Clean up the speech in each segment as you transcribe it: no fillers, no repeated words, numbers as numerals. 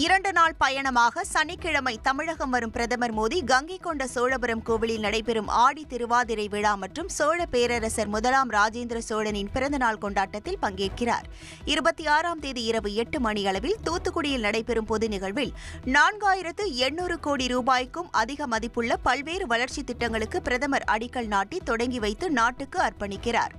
2 நாள் பயணமாக சனிக்கிழமை தமிழகம் வரும் பிரதமர் மோடி கங்கை கொண்ட சோழபுரம் கோவிலில் நடைபெறும் ஆடி திருவாதிரை விழா மற்றும் சோழ பேரரசர் முதலாம் ராஜேந்திர சோழனின் பிறந்தநாள் கொண்டாட்டத்தில் பங்கேற்கிறார். 26ஆம் தேதி இரவு 8 மணியளவில் தூத்துக்குடியில் நடைபெறும் பொது நிகழ்வில் 4800 கோடி ரூபாய்க்கும் அதிக மதிப்புள்ள பல்வேறு வளர்ச்சித் திட்டங்களுக்கு பிரதமர் அடிக்கல் நாட்டி தொடங்கி வைத்து நாட்டுக்கு அர்ப்பணிக்கிறார்.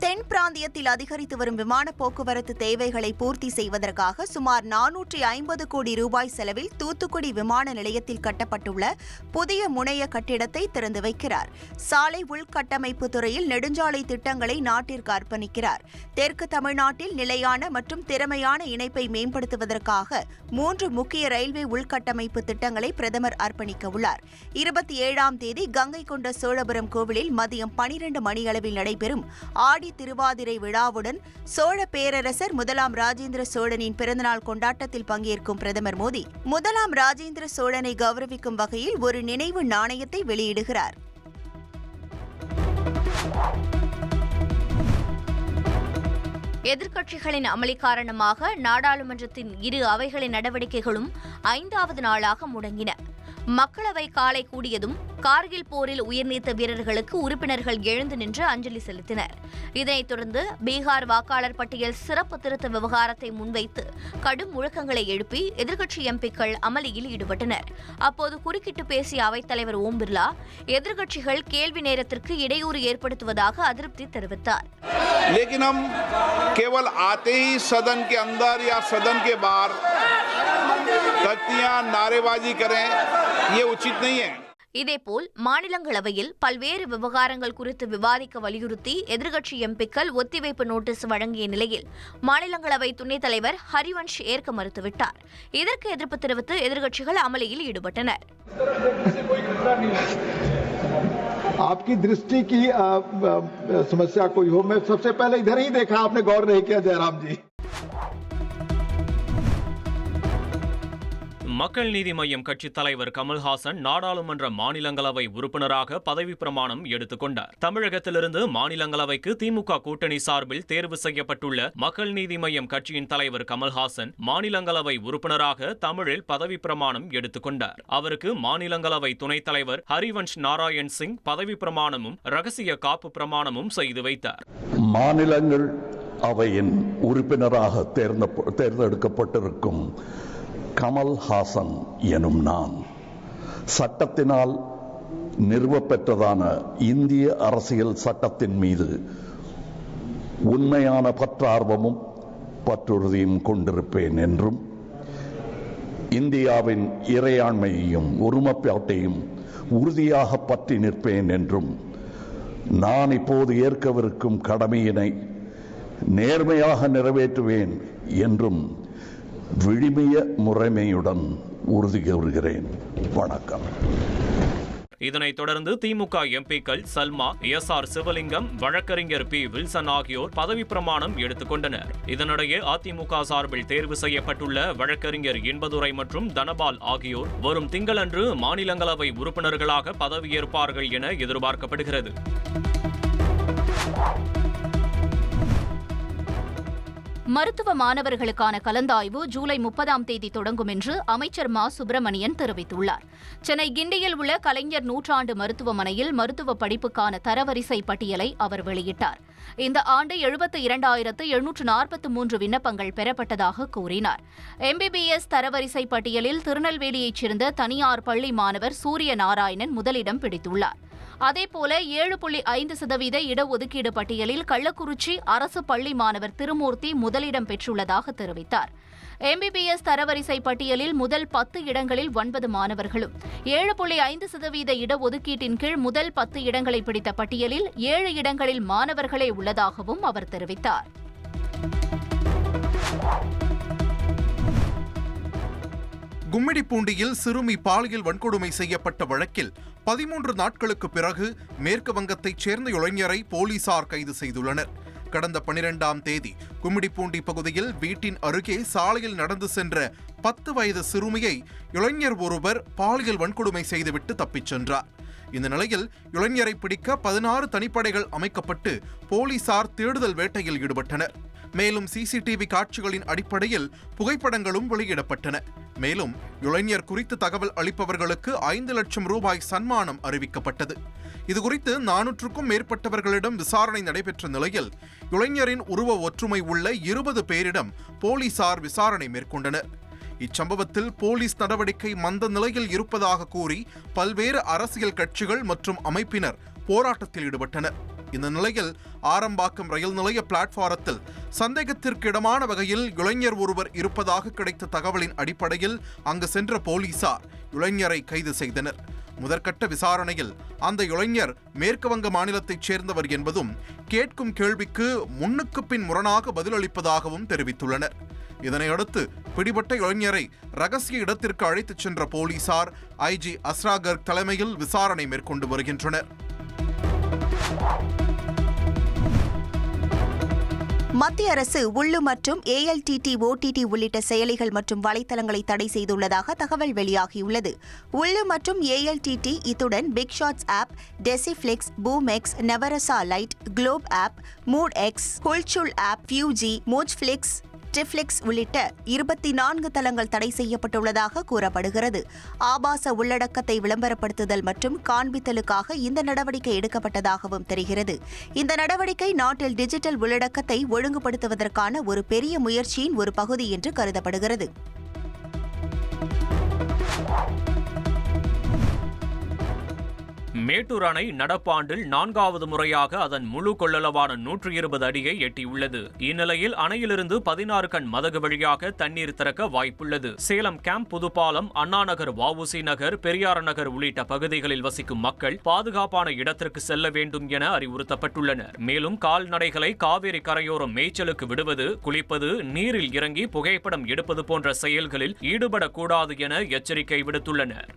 தென் பிராந்தியத்தில் அதிகரித்து வரும் விமான போக்குவரத்து தேவைகளை பூர்த்தி செய்வதற்காக சுமார் 450 கோடி ரூபாய் செலவில் தூத்துக்குடி விமான நிலையத்தில் கட்டப்பட்டுள்ள புதிய முனைய கட்டிடத்தை திறந்து வைக்கிறார். சாலை உள்கட்டமைப்பு துறையில் நெடுஞ்சாலை திட்டங்களை நாட்டிற்கு அர்ப்பணிக்கிறார். தெற்கு தமிழ்நாட்டில் நிலையான மற்றும் திறமையான இணைப்பை மேம்படுத்துவதற்காக 3 முக்கிய ரயில்வே உள்கட்டமைப்பு திட்டங்களை பிரதமர் அர்ப்பணிக்க உள்ளார். 27ஆம் தேதி கங்கை கொண்ட சோழபுரம் கோவிலில் மதியம் 12 மணியளவில் நடைபெறும் ஆடி திருவாதிரை விழாவுடன் சோழ பேரரசர் முதலாம் ராஜேந்திர சோழனின் பிறந்தநாள் கொண்டாட்டத்தில் பங்கேற்கும் பிரதமர் மோடி முதலாம் ராஜேந்திர சோழனை கௌரவிக்கும் வகையில் ஒரு நினைவு நாணயத்தை வெளியிடுகிறார். எதிர்க்கட்சிகளின் அமளி காரணமாக நாடாளுமன்றத்தின் இரு அவைகளின் நடவடிக்கைகளும் 5வது நாளாக முடங்கின. மக்களவை காலை கூடியதும் கார்கில் போரில் உயிர்நீத்த வீரர்களுக்கு உறுப்பினர்கள் எழுந்து நின்று அஞ்சலி செலுத்தினர். இதனைத் தொடர்ந்து பீகார் வாக்காளர் பட்டியல் சிறப்பு திருத்த விவகாரத்தை முன்வைத்து கடும் முழக்கங்களை எழுப்பி எதிர்க்கட்சி எம்பிக்கள் அமளியில் ஈடுபட்டனர். அப்போது குறுக்கிட்டு பேசிய அவைத்தலைவர் ஓம் பிர்லா எதிர்க்கட்சிகள் கேள்வி நேரத்திற்கு இடையூறு ஏற்படுத்துவதாக அதிருப்தி தெரிவித்தார். लेकिन हम केवल आते ही सदन के अंदर या सदन के बाहर तख्तियां नारेबाजी करें ये उचित नहीं है. இதேபோல் மாநிலங்களவையில் பல்வேறு விவகாரங்கள் குறித்து விவாதிக்க வலியுறுத்தி எதிர்க்கட்சி எம்பிக்கள் ஒத்திவைப்பு நோட்டீஸ் வழங்கிய நிலையில் மாநிலங்களவை துணைத் தலைவர் ஹரிவன்ஷ் ஏற்க மறுத்துவிட்டார். இதற்கு எதிர்ப்பு தெரிவித்து எதிர்க்கட்சிகள் அமளியில் ஈடுபட்டனர். आपकी दृष्टि की समस्या कोई हो, मैं सबसे पहले इधर ही देखा, आपने गौर नहीं किया जयराम जी. மக்கள் நீதி மய்யம் கட்சித் தலைவர் கமல்ஹாசன் நாடாளுமன்ற மாநிலங்களவை உறுப்பினராக பதவி பிரமாணம் எடுத்துக் கொண்டார். தமிழகத்திலிருந்து மாநிலங்களவைக்கு திமுக கூட்டணி சார்பில் தேர்வு செய்யப்பட்டுள்ள மக்கள் நீதி மய்யம் கட்சியின் தலைவர் கமல்ஹாசன் மாநிலங்களவை உறுப்பினராக தமிழில் பதவி பிரமாணம் எடுத்துக் கொண்டார். அவருக்கு மாநிலங்களவை துணைத் தலைவர் ஹரிவன்ஷ் நாராயண் சிங் பதவி பிரமாணமும் ரகசிய காப்பு பிரமாணமும் செய்து வைத்தார். மாநிலங்கள் அவையின் உறுப்பினராக தேர்ந்தெடுக்கப்பட்டிருக்கும் கமல்ஹாசன் எனும் நான் சட்டத்தினால் நிறுவப்பெற்றதான இந்திய அரசியல் சட்டத்தின் மீது உண்மையான பற்றார்வமும் பற்றுறுதியும் கொண்டிருப்பேன் என்றும் இந்தியாவின் இறையாண்மையையும் ஒருமைப்பாட்டையும் உறுதியாக பற்றி நிற்பேன் என்றும் நான் இப்போது ஏற்கவிருக்கும் கடமையினை நேர்மையாக நிறைவேற்றுவேன் என்றும் விழிமிய முறைமையுடன் உறுதி கூறுகிறேன். வணக்கம். இதனைத் தொடர்ந்து திமுக எம்பிக்கள் சல்மா, எஸ்.ஆர். சிவலிங்கம், வழக்கறிஞர் பி. வில்சன் ஆகியோர் பதவி பிரமாணம் எடுத்துக் கொண்டனர். இதனிடையே அதிமுக சார்பில் தேர்வு செய்யப்பட்டுள்ள வழக்கறிஞர் இன்பதுரை மற்றும் தனபால் ஆகியோர் வரும் திங்களன்று மாநிலங்களவை உறுப்பினர்களாக பதவியேற்பார்கள் என எதிர்பார்க்கப்படுகிறது. மருத்துவ மாணவர்களுக்கான கலந்தாய்வு ஜூலை 30ஆம் தேதி தொடங்கும் என்று அமைச்சர் மா. சுப்பிரமணியன் தெரிவித்துள்ளார். சென்னை கிண்டியில் உள்ள கலைஞர் நூற்றாண்டு மருத்துவமனையில் மருத்துவ படிப்புக்கான தரவரிசை பட்டியலை அவர் வெளியிட்டார். இந்த ஆண்டு 72,743 விண்ணப்பங்கள் பெறப்பட்டதாக கூறினார். எம்பிபிஎஸ் தரவரிசை பட்டியலில் திருநெல்வேலியைச் சேர்ந்த தனியார் பள்ளி மாணவர் சூரிய நாராயணன் முதலிடம் பிடித்துள்ளார். அதேபோல 7.5% இடஒதுக்கீடு பட்டியலில் கள்ளக்குறிச்சி அரசு பள்ளி மாணவர் திருமூர்த்தி முதலிடம் பெற்றுள்ளதாக தெரிவித்தார். எம்பிபிஎஸ் தரவரிசை பட்டியலில் முதல் 10 இடங்களில் 9 மாணவர்களும் 7.5% இடஒதுக்கீட்டின் கீழ் முதல் 10 இடங்களை பிடித்த பட்டியலில் 7 இடங்களில் மாணவர்களே உள்ளதாகவும் அவர் தெரிவித்தார். கும்மிடிப்பூண்டியில் சிறுமி பாலியல் வன்கொடுமை செய்யப்பட்ட வழக்கில் 13 நாட்களுக்கு பிறகு மேற்கு வங்கத்தைச் சேர்ந்த இளைஞரை போலீசார் கைது செய்துள்ளனர். கடந்த 12ஆம் தேதி கும்மிடிப்பூண்டி பகுதியில் வீட்டின் அருகே சாலையில் நடந்து சென்ற 10 வயது சிறுமியை இளைஞர் ஒருவர் பாலியல் வன்கொடுமை செய்துவிட்டு தப்பிச் சென்றார். இந்த நிலையில் இளைஞரை பிடிக்க 16 தனிப்படைகள் அமைக்கப்பட்டு போலீசார் தேடுதல் வேட்டையில் ஈடுபட்டனர். மேலும் சிசிடிவி காட்சிகளின் அடிப்படையில் புகைப்படங்களும் வெளியிடப்பட்டன. மேலும் இளைஞர் குறித்து தகவல் அளிப்பவர்களுக்கு 5 லட்சம் ரூபாய் சன்மானம் அறிவிக்கப்பட்டது. இதுகுறித்து 400க்கும் மேற்பட்டவர்களிடம் விசாரணை நடைபெற்ற நிலையில் இளைஞரின் உருவ ஒற்றுமை உள்ள 20 பேரிடம் போலீசார் விசாரணை மேற்கொண்டனர். இச்சம்பவத்தில் போலீஸ் நடவடிக்கை மந்த நிலையில் இருப்பதாக கூறி பல்வேறு அரசியல் கட்சிகள் மற்றும் அமைப்பினர் போராட்டத்தில் ஈடுபட்டனர். இந்த நிலையில் ஆரம்பாக்கம் ரயில் நிலைய பிளாட்பாரத்தில் சந்தேகத்திற்கிடமான வகையில் இளைஞர் ஒருவர் இருப்பதாக கிடைத்த தகவலின் அடிப்படையில் அங்கு சென்ற போலீசார் இளைஞரை கைது செய்தனர். முதற்கட்ட விசாரணையில் அந்த இளைஞர் மேற்கு வங்க மாநிலத்தைச் சேர்ந்தவர் என்பதும் கேட்கும் கேள்விக்கு முன்னுக்கு பின் முரணாக பதிலளிப்பதாகவும் தெரிவித்துள்ளனர். இதனையடுத்து பிடிபட்ட இளைஞரை ரகசிய இடத்திற்கு அழைத்துச் சென்ற போலீசார் ஐஜி அஸ்ரா கர்க் தலைமையில் விசாரணை மேற்கொண்டு வருகின்றனர். மத்திய அரசு உள்ளு மற்றும் ALTT OTT உள்ளிட்ட செயலிகள் மற்றும் வலைத்தளங்களை தடை செய்துள்ளதாக தகவல் வெளியாகியுள்ளது. உள்ளு மற்றும் ALTT இத்துடன் Big Shots app, DesiFlix, Boomex, Navarasa lite, Globe app, Mood X, Hulchul app, Fuji, Mojflix, Dflix உள்ளிட்ட 24 தளங்கள் தடை செய்யப்பட்டுள்ளதாக கூறப்படுகிறது. ஆபாச உள்ளடக்கத்தை விளம்பரப்படுத்துதல் மற்றும் காண்பித்தலுக்காக இந்த நடவடிக்கை எடுக்கப்பட்டதாகவும் தெரிகிறது. இந்த நடவடிக்கை நாட்டில் டிஜிட்டல் உள்ளடக்கத்தை ஒழுங்குபடுத்துவதற்கான ஒரு பெரிய முயற்சியின் ஒரு பகுதி என்று கருதப்படுகிறது. மேட்டூர் அணை நடப்பாண்டில் 4வது முறையாக அதன் முழு கொள்ளளவான 120 அடியை எட்டியுள்ளது. இந்நிலையில் அணையிலிருந்து 16 கண் மதகு வழியாக தண்ணீர் திறக்க வாய்ப்புள்ளது. சேலம் கேம்ப், புதுப்பாலம், அண்ணாநகர், வஉசி நகர், பெரியார் நகர் உள்ளிட்ட பகுதிகளில் வசிக்கும் மக்கள் பாதுகாப்பான இடத்திற்கு செல்ல வேண்டும் என அறிவுறுத்தப்பட்டுள்ளனர். மேலும் கால்நடைகளை காவிரி கரையோரம் மேய்ச்சலுக்கு விடுவது, குளிப்பது, நீரில் இறங்கி புகைப்படம் எடுப்பது போன்ற செயல்களில் ஈடுபடக்கூடாது என எச்சரிக்கை விடுத்துள்ளனர்.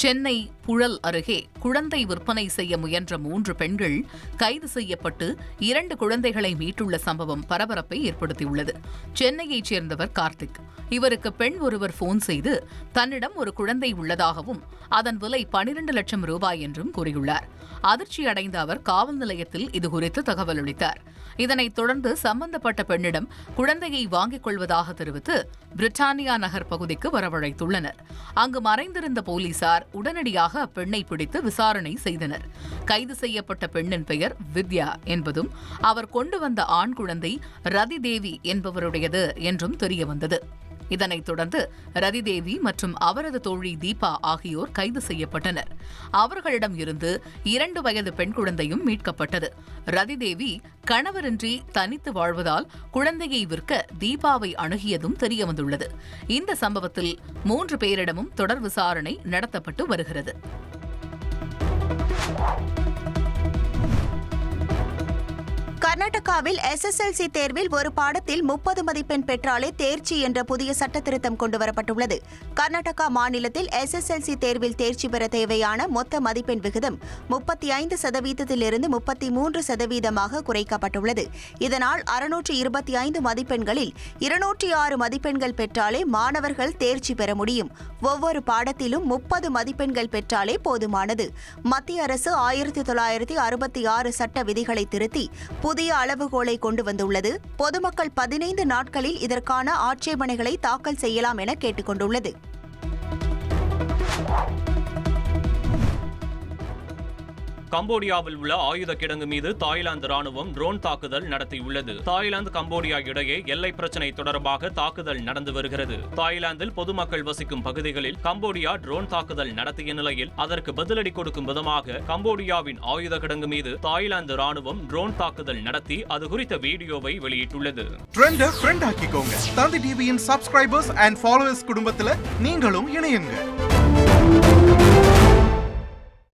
சென்னை புழல் அருகே குழந்தை விற்பனை செய்ய முயன்ற 3 பெண்கள் கைது செய்யப்பட்டு 2 குழந்தைகளை மீட்டுள்ள சம்பவம் பரபரப்பை ஏற்படுத்தியுள்ளது. சென்னையைச் சேர்ந்தவர் கார்த்திக். இவருக்கு பெண் ஒருவர் போன் செய்து தன்னிடம் ஒரு குழந்தை உள்ளதாகவும் அதன் விலை 12 லட்சம் ரூபாய் என்றும் கூறியுள்ளார். அதிர்ச்சி அடைந்த அவர் காவல் நிலையத்தில் இதுகுறித்து தகவல் அளித்தார். இதனைத் தொடர்ந்து சம்பந்தப்பட்ட பெண்ணிடம் குழந்தையை வாங்கிக் கொள்வதாக தெரிவித்து பிரிட்டானியா நகர் பகுதிக்கு வரவழைத்துள்ளனர். அங்கு மறைந்திருந்த போலீசார் உடனடியாக அப்பெண்ணை பிடித்து விசாரணை செய்தனர். கைது செய்யப்பட்ட பெண்ணின் பெயர் வித்யா என்பதும் அவர் கொண்டு வந்த ஆண் குழந்தை ரதிதேவி என்பவருடையது என்றும் தெரியவந்தது. இதனைத் தொடர்ந்து ரதிதேவி மற்றும் அவரது தோழி தீபா ஆகியோர் கைது செய்யப்பட்டனர். அவர்களிடம் இருந்து 2 வயது பெண் குழந்தையும் மீட்கப்பட்டது. ரதிதேவி கணவரின்றி தனித்து வாழ்வதால் குழந்தையை விற்க தீபாவை அணுகியதும் தெரியவந்துள்ளது. இந்த சம்பவத்தில் 3 பேரிடமும் தொடர் விசாரணை நடத்தப்பட்டு வருகிறது. கர்நாடகாவில் SSLC தேர்வில் ஒரு பாடத்தில் 30 மதிப்பெண் பெற்றாலே தேர்ச்சி என்ற புதிய சட்டத்திருத்தம் கொண்டுவரப்பட்டுள்ளது. கர்நாடகா மாநிலத்தில் SSLC தேர்வில் தேர்ச்சி பெற தேவையான மொத்த மதிப்பெண் விகிதம் 35%இலிருந்து 33%ஆக குறைக்கப்பட்டுள்ளது. இதனால் 625 மதிப்பெண்களில் 206 மதிப்பெண்கள் பெற்றாலே மாணவர்கள் தேர்ச்சி பெற முடியும். ஒவ்வொரு பாடத்திலும் 30 மதிப்பெண்கள் பெற்றாலே போதுமானது. மத்திய அரசு 1966 சட்ட விதிகளை திருத்தி புதிய அளவுகோலை கொண்டு வந்துள்ளது. பொதுமக்கள் 15 நாட்களில் இதற்கான ஆட்சேபனைகளை தாக்கல் செய்யலாம் என கேட்டுக் கொண்டுள்ளது. கம்போடியாவில் உள்ள ஆயுத கிடங்கு மீது தாய்லாந்து ராணுவம் ட்ரோன் தாக்குதல் நடத்தியுள்ளது. தாய்லாந்து, கம்போடியா இடையே எல்லை பிரச்சினை தொடர்பாக தாக்குதல் நடந்து வருகிறது. தாய்லாந்தில் பொதுமக்கள் வசிக்கும் பகுதிகளில் கம்போடியா ட்ரோன் தாக்குதல் நடத்திய நிலையில் அதற்கு பதிலடி கொடுக்கும் விதமாக கம்போடியாவின் ஆயுத கிடங்கு மீது தாய்லாந்து ராணுவம் ட்ரோன் தாக்குதல் நடத்தி அது குறித்த வீடியோவை வெளியிட்டுள்ளது. ட்ரெண்ட் ஆக்கிக்கோங்க. தந்தி டிவியின் சப்ஸ்கிரைபர்ஸ் அண்ட் ஃபாலோவர்ஸ் குடும்பத்தில் நீங்களும் இணையுங்க.